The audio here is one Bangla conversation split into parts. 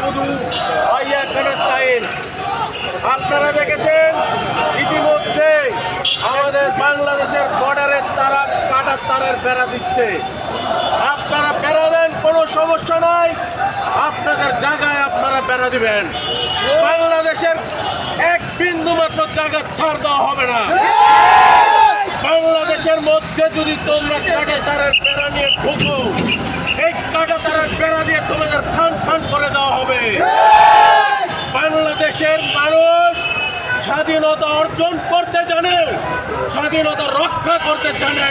শুধু আইয়া কানাস্তাইন। আপনারা দেখেছেন ইতিমধ্যে আমাদের বাংলাদেশের বর্ডারে তারা কাটার তারের বেড়া দিচ্ছে। আপনারা বেড়া দেন, কোনো সমস্যা নাই, আপনাদের জায়গায় আপনারা বেড়া দিবেন। বাংলাদেশের এক বিন্দু মাত্র জায়গা ছাড় দেওয়া হবে না। বাংলাদেশের মধ্যে যদি তোমরা কাটা তারের বেড়া নিয়ে ঢুকো, এই কাটা তারের বেড়া দিয়ে তোমাদের খান খান করে দেওয়া হবে। বাংলাদেশের মানুষ স্বাধীনতা অর্জন করতে জানে, স্বাধীনতা রক্ষা করতে জানে।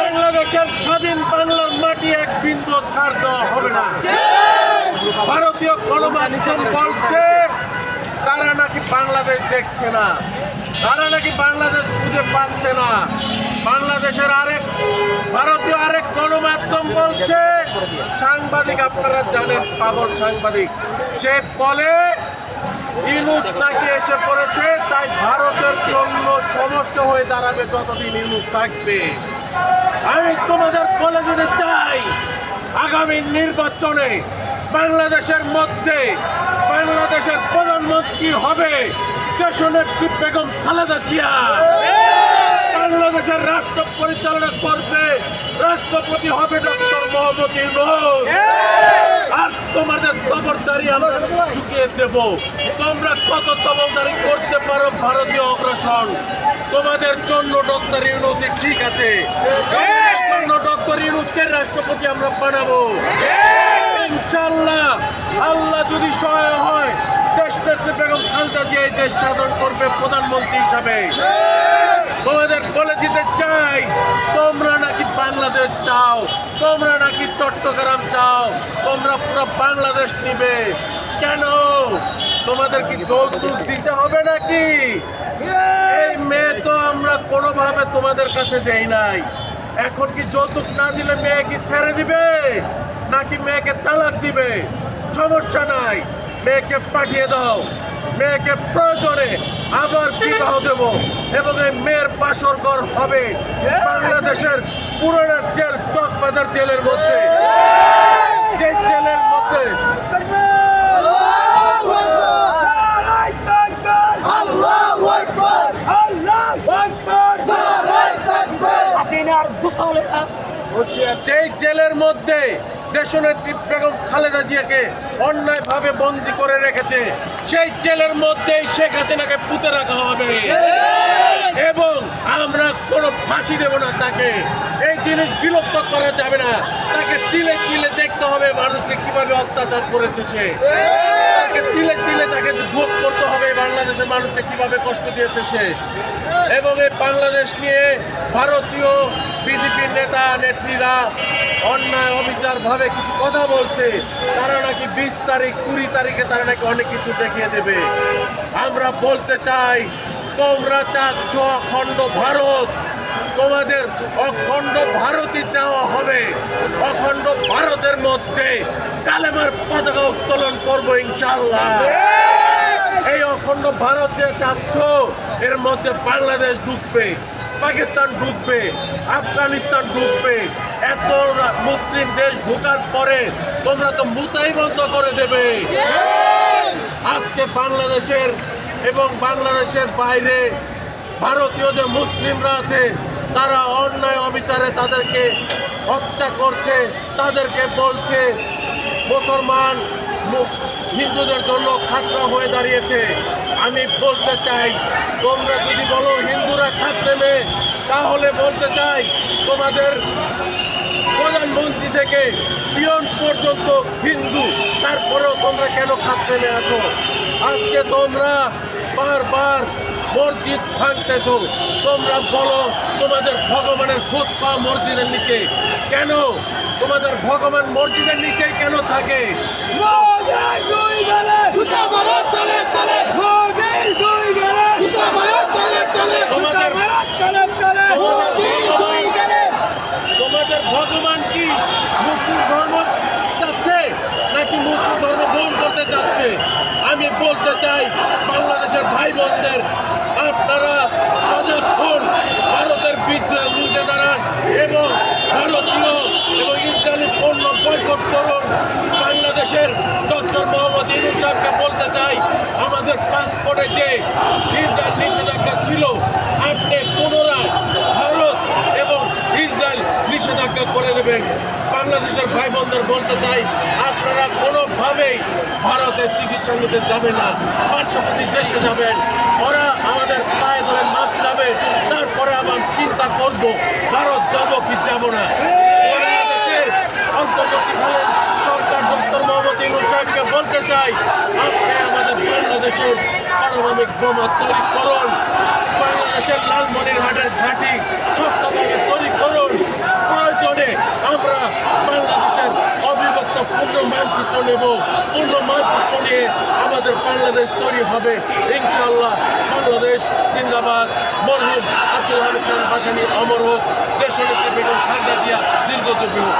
বাংলাদেশের স্বাধীন বাংলার মাটি এক বিন্দু ছাড় দেওয়া হবে না। ভারতীয় গণমাধ্যম বলছে তারা নাকি বাংলাদেশ দেখছে না, তারা নাকি বাংলাদেশ খুঁজে পাচ্ছে না। বাংলাদেশের ভারতীয় আরেক গণমাধ্যম বলছে, সাংবাদিক আপনারা জানেন, পাগল সাংবাদিক, সে বলে ইউনূস নাকি এসে পড়েছে, তাই ভারতের জন্য সমস্যা হয়ে দাঁড়াবে যতদিন ইউনূস থাকবে। আমি তোমাদের বলে দিতে চাই, আগামী নির্বাচনে বাংলাদেশের মধ্যে বাংলাদেশের প্রধানমন্ত্রী হবে দেশনেত্রী বেগম খালেদা জিয়া। বাংলাদেশের রাষ্ট্র পরিচালনা করবে রাষ্ট্রপতি হবে ডক্টর মোহাম্মদ ইউনূস। আর তোমাদের তবরদারি আমরা চুকিয়ে দেব। তোমরা কত তবরদারি করতে পারো ভারতীয় অগ্রাসন, তোমাদের জন্য ডক্টর ইউনূস ঠিক আছে, ডক্টর ইউনূসকে রাষ্ট্রপতি আমরা বানাবো ইনশাআল্লাহ। আল্লাহ যদি সহায় হয়, দেশনেত্রী বেগম খালেদা জিয়া এই দেশ শাসন করবে প্রধানমন্ত্রী হিসাবে। তোমাদের বলে দিতে চাই, তোমরা নাকি বাংলাদেশ চাও, তোমরা নাকি চট্টগ্রাম চাও, তোমরা পুরো বাংলাদেশ নিবে। কেন? তোমাদের কি যৌতুক দিতে হবে নাকি? এই মেয়ে তো আমরা কোনোভাবে তোমাদের কাছে দেই নাই। এখন কি যৌতুক না দিলে মেয়ে কি ছেড়ে দিবে নাকি মেয়েকে তালাক দিবে? সমস্যা নাই, মেয়েকে পাঠিয়ে দাও, মেয়েকে প্রয়োজনে আবার বিবাহ দেব এবং এই মেয়ের বাসর ঘর হবে বাংলাদেশের পুরোনো জেল, চকবাজার জেলের মধ্যে। যে জেলের মধ্যে যেই জেলের মধ্যে দেশনেত্রী বেগম খালেদা জিয়াকে অন্যায়ভাবে বন্দী করে রেখেছে, সেই জেলের মধ্যেই শেখ হাসিনাকে পুঁতে রাখা হবে এবং আমরা কোনো ফাঁসি দেব না তাকে। এই জিনিস বিলুপ্ত করা যাবে না। তাকে তিলে তিলে দেখতে হবে মানুষকে কিভাবে অত্যাচার করেছে সে, তাকে তিলে তিলে তাকে ভোগ করতে হবে বাংলাদেশের মানুষকে কিভাবে কষ্ট দিয়েছে সে। এবং এই বাংলাদেশ নিয়ে ভারতীয় বিজেপির নেতা নেত্রীরা অন্যায় অবিচারভাবে কিছু কথা বলছে। তারা নাকি 20 তারিখ 20 তারিখে তারা নাকি অনেক কিছু দেখিয়ে দেবে। আমরা বলতে চাই, তোমরা চাচ্ছ অখণ্ড ভারত, তোমাদের অখণ্ড ভারতই দেওয়া হবে। অখণ্ড ভারতের মধ্যে কালেমার পতাকা উত্তোলন করবো ইনশাআল্লাহ। এই অখণ্ড ভারত যে চাচ্ছ, এর মধ্যে বাংলাদেশ ঢুকবে, পাকিস্তান ঢুকবে, আফগানিস্তান ঢুকবে। এত মুসলিম দেশ ঢোকার পরে তোমরা তো মুতাই বন্ধ করে দেবে। আজকে বাংলাদেশের এবং বাংলাদেশের বাইরে ভারতীয় যে মুসলিমরা আছে, তারা অন্যায় অবিচারে তাদেরকে হত্যা করছে, তাদেরকে বলছে মুসলমান হিন্দুদের জন্য খাতরা হয়ে দাঁড়িয়েছে। আমি বলতে চাই, তোমরা যদি বলো হিন্দুরা খাত নেবে, তাহলে বলতে চাই তোমাদের প্রধানমন্ত্রী থেকে পিয়ন পর্যন্ত হিন্দু, তারপরেও তোমরা কেন খাত নেমে আছো? আজকে তোমরা বারবার মসজিদ ভাঙতেছ। তোমরা বলো তোমাদের ভগবানের খোঁজ পাওয়া মসজিদের নিচে। কেন তোমাদের ভগবান মসজিদের নিচেই কেন থাকে? তোমাদের ভগবান কি মুসলিম ধর্ম চাচ্ছে নাকি মুসলিম ধর্ম গ্রহণ করতে চাচ্ছে? আমি বলতে চাই বাংলাদেশের ভাই বোনদের, আপনারা সজাগ হন, ভারতের বিরুদ্ধে লুটে দাঁড়ান এবং ভারতীয় এবং ইসরায়েলি পণ্য বয়কট করুন। বাংলাদেশের ডক্টর আমাদের পাসপোর্টে যে ইসরায়েল নিষেধাজ্ঞা ছিল আপনি পুনরায় ভারত এবং ইসরায়েল নিষেধাজ্ঞা করে দেবেন। বাংলাদেশের ভাই বোনদের বলতে চাই, আপনারা কোনোভাবেই ভারতের চিকিৎসা নিতে যাবেন না, পার্শ্ববর্তী দেশে যাবেন। ওরা আমাদের পায়ে ধরে মাপ যাবে, তারপরে আবার চিন্তা করব ভারত যাব কি যাব না। বাংলাদেশের অন্তর্বর্তীকালীন সরকার ডক্টর মোহাম্মদ ইউনূস সাহেবকে বলতে চাই, আপনি আমাদের বাংলাদেশের পারমাণবিক বোমা তৈরি করুন, বাংলাদেশের লালমনিরহাটের ঘাঁটি শক্তভাবে তৈরি করুন। প্রয়োজনে আমরা বাংলাদেশের অবিভক্ত পূর্ণ মানচিত্র নেব, পূর্ণ মানচিত্র নিয়ে আমাদের বাংলাদেশ তৈরি হবে ইনশাআল্লাহ। বাংলাদেশ জিন্দাবাদ। মরহুম আব্দুল হামিদ খান ভাসানী অমর হোক। দেশনেত্রী বেগম খালেদা জিয়া দীর্ঘজীবী হোক।